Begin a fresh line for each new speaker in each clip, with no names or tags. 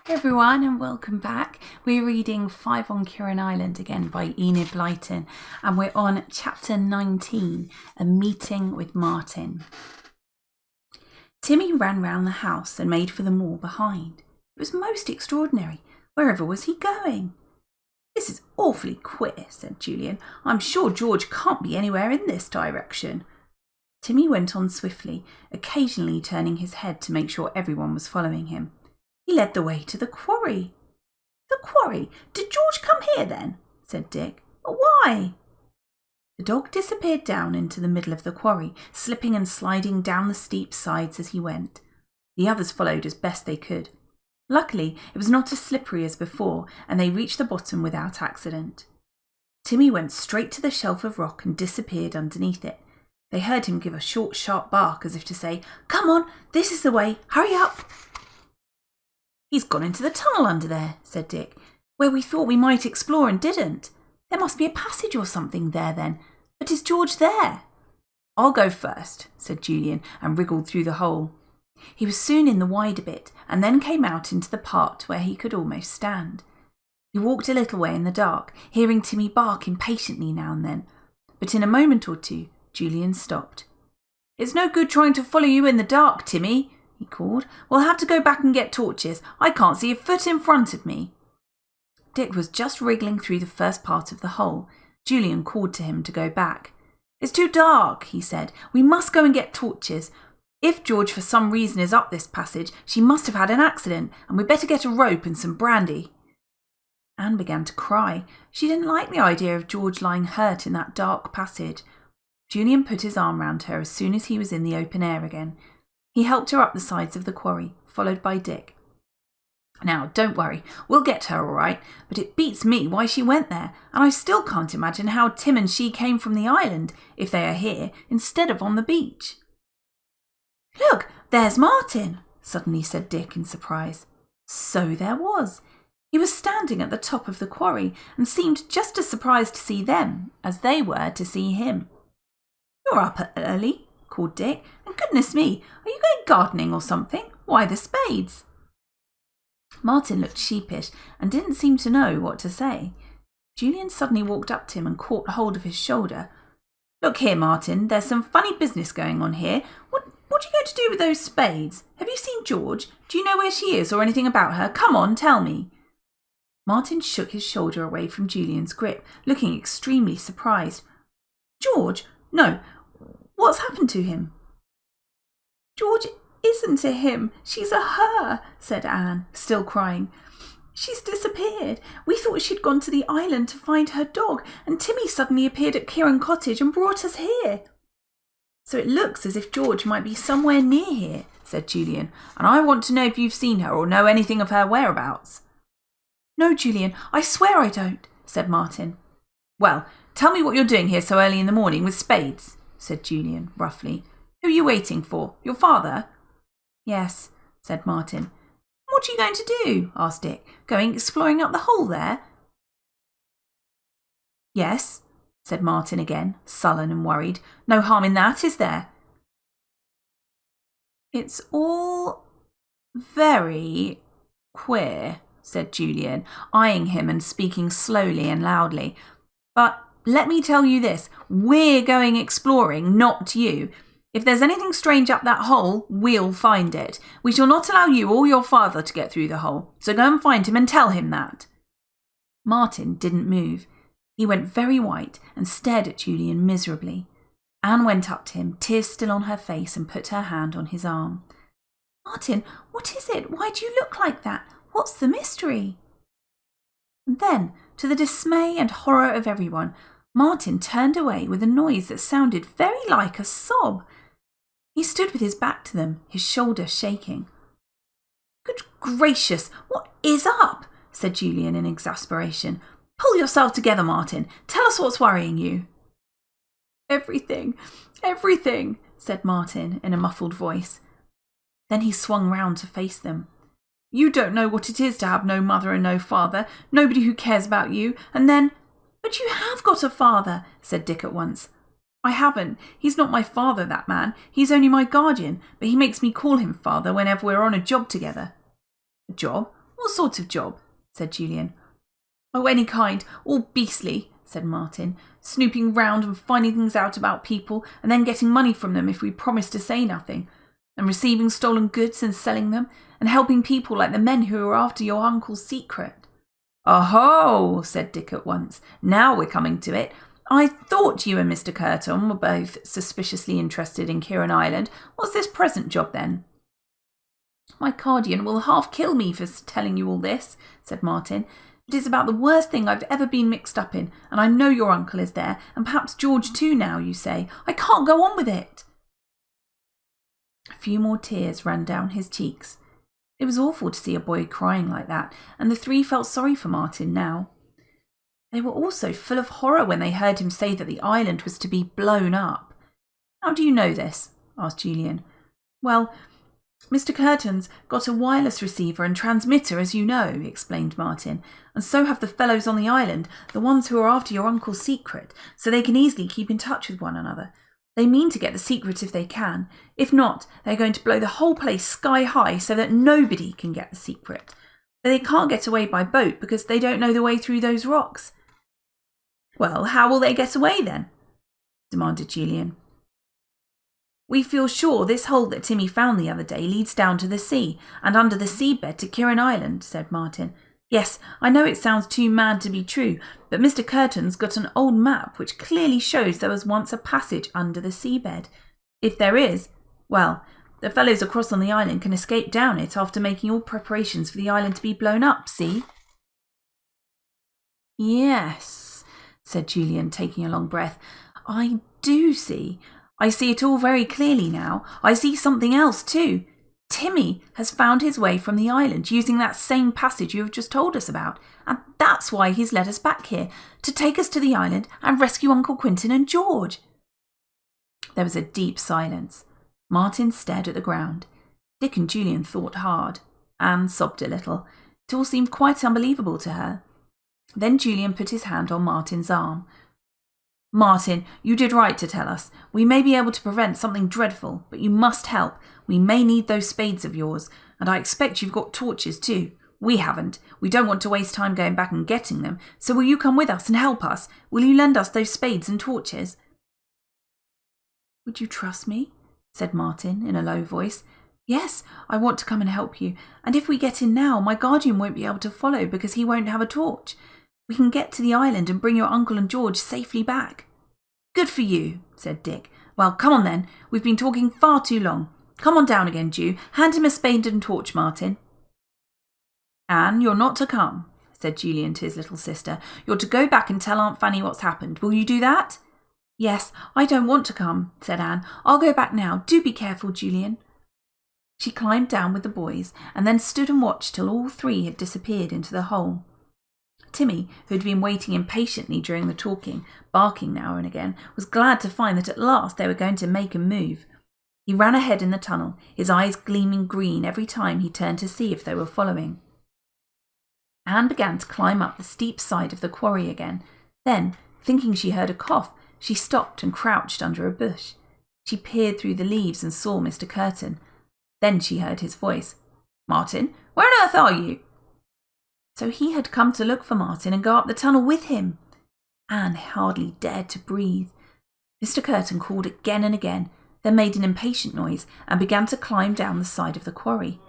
Hey everyone, and welcome back. We're reading 5 on Kirrin Island again by Enid Blyton, and we're on chapter 19, A Meeting with Martin. Timmy ran round the house and made for the moor behind. It was most extraordinary. Wherever was he going? This is awfully queer, said Julian. I'm sure George can't be anywhere in this direction. Timmy went on swiftly, occasionally turning his head to make sure everyone was following him. He led the way to the quarry. The quarry? Did George come here then? Said Dick. But why? The dog disappeared down into the middle of the quarry, slipping and sliding down the steep sides as he went. The others followed as best they could. Luckily, it was not as slippery as before, and they reached the bottom without accident. Timmy went straight to the shelf of rock and disappeared underneath it. They heard him give a short, sharp bark as if to say, Come on, this is the way, hurry up. He's gone into the tunnel under there, said Dick, where we thought we might explore and didn't. There must be a passage or something there then. But is George there? I'll go first, said Julian, and wriggled through the hole. He was soon in the wider bit, and then came out into the part where he could almost stand. He walked a little way in the dark, hearing Timmy bark impatiently now and then. But in a moment or two, Julian stopped. It's no good trying to follow you in the dark, Timmy, he called. We'll have to go back and get torches. I can't see a foot in front of me. Dick was just wriggling through the first part of the hole. Julian called to him to go back. It's too dark, he said. We must go and get torches. If George for some reason is up this passage, she must have had an accident, and we'd better get a rope and some brandy. Anne began to cry. She didn't like the idea of George lying hurt in that dark passage. Julian put his arm round her as soon as he was in the open air again. He helped her up the sides of the quarry, followed by Dick. Now, don't worry, we'll get her all right, but it beats me why she went there, and I still can't imagine how Tim and she came from the island, if they are here, instead of on the beach. Look, there's Martin, suddenly said Dick in surprise. So there was. He was standing at the top of the quarry and seemed just as surprised to see them as they were to see him. You're up early, called Dick, and goodness me, are you going gardening or something? Why the spades? Martin looked sheepish and didn't seem to know what to say. Julian suddenly walked up to him and caught hold of his shoulder. Look here, Martin, there's some funny business going on here. What are you going to do with those spades? Have you seen George? Do you know where she is or anything about her? Come on, tell me. Martin shook his shoulder away from Julian's grip, looking extremely surprised. George? No. What's happened to him? George isn't a him, she's a her, said Anne, still crying. She's disappeared. We thought she'd gone to the island to find her dog, and Timmy suddenly appeared at Kirrin Cottage and brought us here. So it looks as if George might be somewhere near here, said Julian, and I want to know if you've seen her or know anything of her whereabouts. No, Julian, I swear I don't, said Martin. Well, tell me what you're doing here so early in the morning with spades, said Julian roughly. Who are you waiting for? Your father? Yes, said Martin. What are you going to do? Asked Dick. Going exploring up the hole there? Yes, said Martin again, sullen and worried. No harm in that, is there? It's all very queer, said Julian, eyeing him and speaking slowly and loudly. But let me tell you this, we're going exploring, not you. If there's anything strange up that hole, we'll find it. We shall not allow you or your father to get through the hole, so go and find him and tell him that. Martin didn't move. He went very white and stared at Julian miserably. Anne went up to him, tears still on her face, and put her hand on his arm. Martin, what is it? Why do you look like that? What's the mystery? And then, to the dismay and horror of everyone, Martin turned away with a noise that sounded very like a sob. He stood with his back to them, his shoulder shaking. Good gracious, what is up? Said Julian in exasperation. Pull yourself together, Martin. Tell us what's worrying you. Everything, said Martin in a muffled voice. Then he swung round to face them. You don't know what it is to have no mother and no father, nobody who cares about you, and then... But you have got a father, said Dick at once. I haven't. He's not my father, that man. He's only my guardian, but he makes me call him father whenever we're on a job together. A job? What sort of job? Said Julian. Oh, any kind, all beastly, said Martin, snooping round and finding things out about people and then getting money from them if we promise to say nothing, and receiving stolen goods and selling them, and helping people like the men who are after your uncle's secret. Oh, said Dick at once. Now we're coming to it. I thought you and Mr. Kirrin were both suspiciously interested in Kirrin Island. What's this present job then? My guardian will half kill me for telling you all this, said Martin. It is about the worst thing I've ever been mixed up in, and I know your uncle is there, and perhaps George too now, you say. I can't go on with it. A few more tears ran down his cheeks. It was awful to see a boy crying like that, and the three felt sorry for Martin now. They were also full of horror when they heard him say that the island was to be blown up. How do you know this? Asked Julian. Well, Mr. Kirrin's got a wireless receiver and transmitter, as you know, explained Martin, and so have the fellows on the island, the ones who are after your uncle's secret, so they can easily keep in touch with one another. They mean to get the secret if they can. If not, they're going to blow the whole place sky high so that nobody can get the secret. But they can't get away by boat because they don't know the way through those rocks. Well, how will they get away then? Demanded Julian. We feel sure this hole that Timmy found the other day leads down to the sea and under the seabed to Kirrin Island, said Martin. Yes, I know it sounds too mad to be true, but Mr. Kirrin's got an old map which clearly shows there was once a passage under the seabed. If there is, well, the fellows across on the island can escape down it after making all preparations for the island to be blown up, see? Yes, said Julian, taking a long breath. I do see. I see it all very clearly now. I see something else too. Timmy has found his way from the island using that same passage you have just told us about, and that's why he's led us back here, to take us to the island and rescue Uncle Quentin and George. There was a deep silence. Martin stared at the ground. Dick and Julian thought hard. Anne sobbed a little. It all seemed quite unbelievable to her. Then Julian put his hand on Martin's arm. Martin, you did right to tell us. We may be able to prevent something dreadful, but you must help. We may need those spades of yours, and I expect you've got torches too. We haven't. We don't want to waste time going back and getting them, so will you come with us and help us? Will you lend us those spades and torches? Would you trust me? Said Martin in a low voice. Yes, I want to come and help you, and if we get in now, my guardian won't be able to follow because he won't have a torch. We can get to the island and bring your uncle and George safely back. Good for you, said Dick. Well, come on then. We've been talking far too long. Come on down again, Jew. Hand him a spade and torch, Martin. Anne, you're not to come, said Julian to his little sister. You're to go back and tell Aunt Fanny what's happened. Will you do that? Yes, I don't want to come, said Anne. I'll go back now. Do be careful, Julian. She climbed down with the boys and then stood and watched till all three had disappeared into the hole. Timmy, who had been waiting impatiently during the talking, barking now and again, was glad to find that at last they were going to make a move. He ran ahead in the tunnel, his eyes gleaming green every time he turned to see if they were following. Anne began to climb up the steep side of the quarry again. Then, thinking she heard a cough, she stopped and crouched under a bush. She peered through the leaves and saw Mr. Kirrin. Then she heard his voice. Martin, where on earth are you? So he had come to look for Martin and go up the tunnel with him. Anne hardly dared to breathe. Mr. Kirrin called again and again, then made an impatient noise and began to climb down the side of the quarry.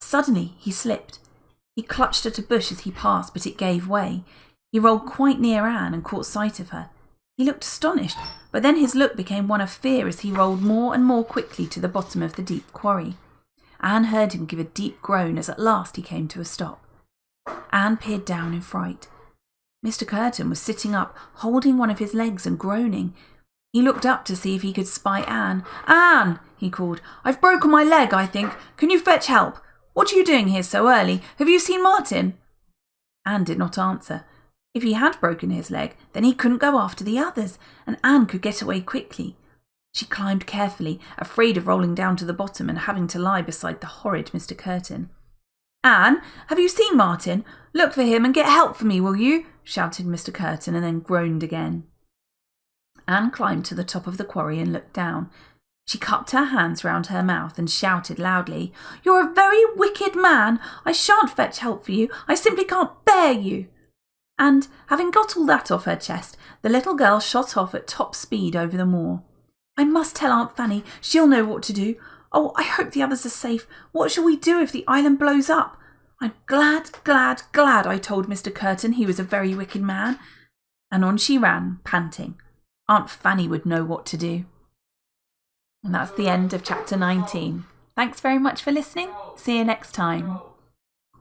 Suddenly he slipped. He clutched at a bush as he passed, but it gave way. He rolled quite near Anne and caught sight of her. He looked astonished, but then his look became one of fear as he rolled more and more quickly to the bottom of the deep quarry. Anne heard him give a deep groan as at last he came to a stop. Anne peered down in fright. Mr. Kirrin was sitting up, holding one of his legs and groaning. He looked up to see if he could spy Anne. Anne, he called, I've broken my leg, I think. Can you fetch help? What are you doing here so early? Have you seen Martin? Anne did not answer. If he had broken his leg, then he couldn't go after the others, and Anne could get away quickly. She climbed carefully, afraid of rolling down to the bottom and having to lie beside the horrid Mr. Kirrin. Anne, have you seen Martin? Look for him and get help for me, will you? Shouted Mr. Kirrin and then groaned again. Anne climbed to the top of the quarry and looked down. She cupped her hands round her mouth and shouted loudly, "You're a very wicked man. I shan't fetch help for you. I simply can't bear you." And, having got all that off her chest, the little girl shot off at top speed over the moor. "I must tell Aunt Fanny. She'll know what to do. Oh, I hope the others are safe. What shall we do if the island blows up? I'm glad I told Mr. Kirrin he was a very wicked man." And on she ran, panting. Aunt Fanny would know what to do. And that's the end of chapter 19. Thanks very much for listening. See you next time.